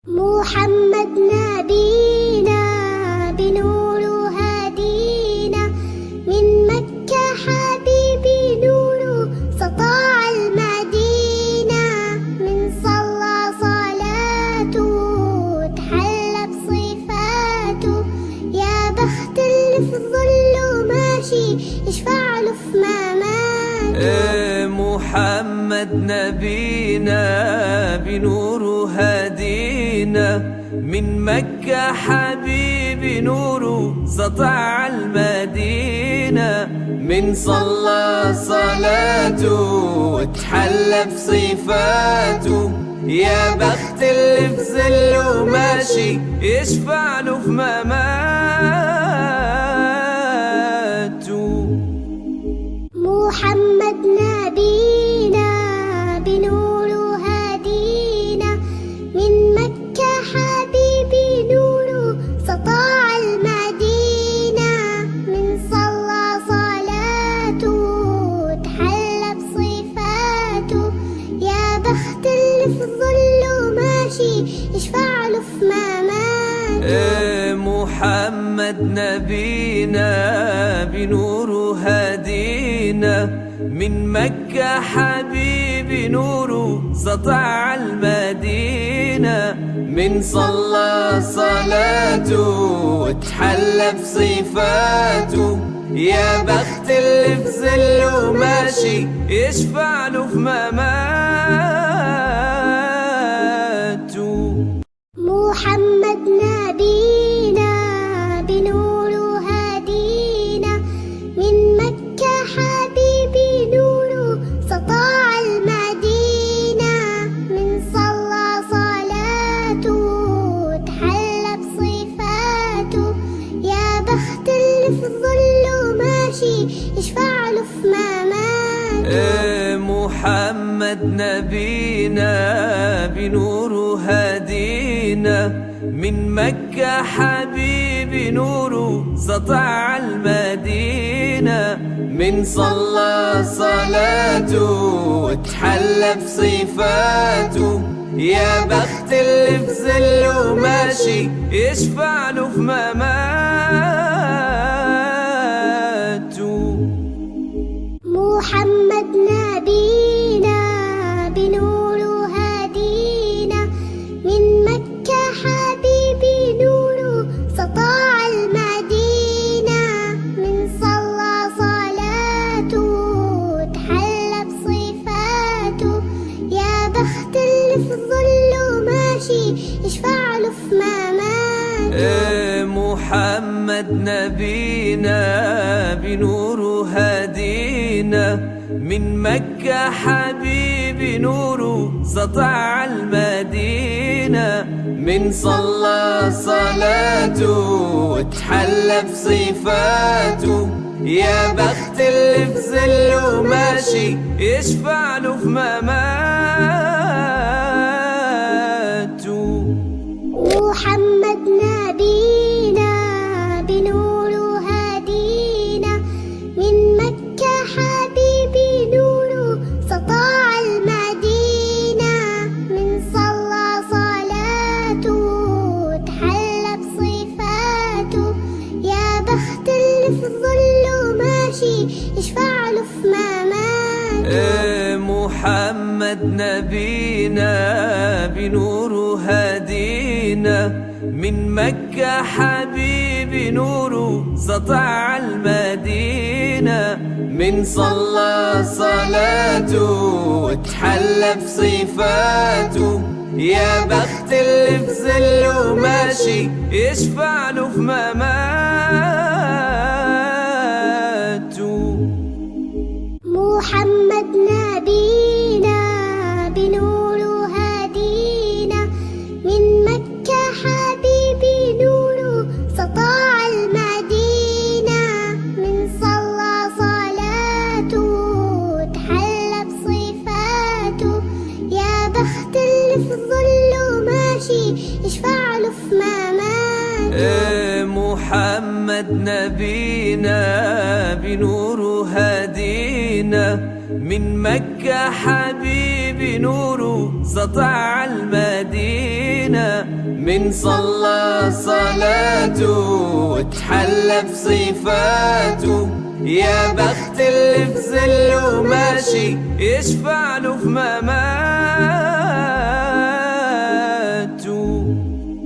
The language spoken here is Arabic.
محمد نبينا بنور هدينا، من مكة حبيبي نور سطاع المدينة، من صلى صلاته تحلى بصفاته، يا بخت اللي في الظل ماشي يشفع له في مماته. محمد نبينا بنور هدينا، من مكة حبيبي نوره سطع المدينة، من صلى صلاته وتحلى بصفاته، يا بخت اللي في ظله ماشي يشفع له في مماته. محمد نبينا بنور هدينا، من مكة حبيبي نوره سطاع المدينة، من صلى صلاته تحلى بصفاته، يا بخت اللي في الظل ماشي يشفع له في مماته. محمد نبينا بنور هدينا، من مكة حبيبي نوره سطع المدينة، من صلى صلاته وتحلى بصفاته، يا بخت اللي في ظله ماشي يشفع له في مماته. محمد نبينا بنور هدينا، من مكة حبيبي نوره سطاع المدينة، من صلى صلاته تحلى بصفاته، يا بخت اللي في الظل ماشي يشفع له في مماته. محمد نبينا بنور هدينا، من مكة حبيبي نوره سطع المدينة، من صلى صلاته وتحلى بصفاته، يا بخت اللي في ظله ماشي يشفع له في مماته. محمد نبينا بنور هدينا، من مكة حبيبي نوره سطاع المدينة، من صلى صلاته تحلى بصفاته، يا بخت اللي في الظل ماشي يشفع له في مماته. محمد نبينا بنور هدينا، من مكة حبيبي نوره سطع المدينة، من صلى صلاته وتحلى بصفاته، يا بخت اللي في ظله ماشي يشفع له في مماته. محمد نبينا بنور هدينا، من مكة حبيبي نوره سطاع المدينة، من صلى صلاته تحلى بصفاته، يا بخت اللي في الظل ماشي يشفع له في مماته. محمد نبينا بنور هدينا، من مكة حبيبي نوره سطع المدينة، من صلى صلاته وتحلى بصفاته، يا بخت اللي في ظله ماشي يشفع له في مماته. محمد نبينا بنور هدينا، من مكة حبيبي نوره سطاع المدينة، من صلى صلاته تحلى بصفاته، يا بخت اللي في الظل ماشي يشفع له في مماته. محمد نبينا بنور هدينا، هدينا من مكة حبيبي نوره سطع المدينة. من صلى صلاته وتحلى بصفاته، يا بخت اللي في ظله ماشي يشفع له في مماته.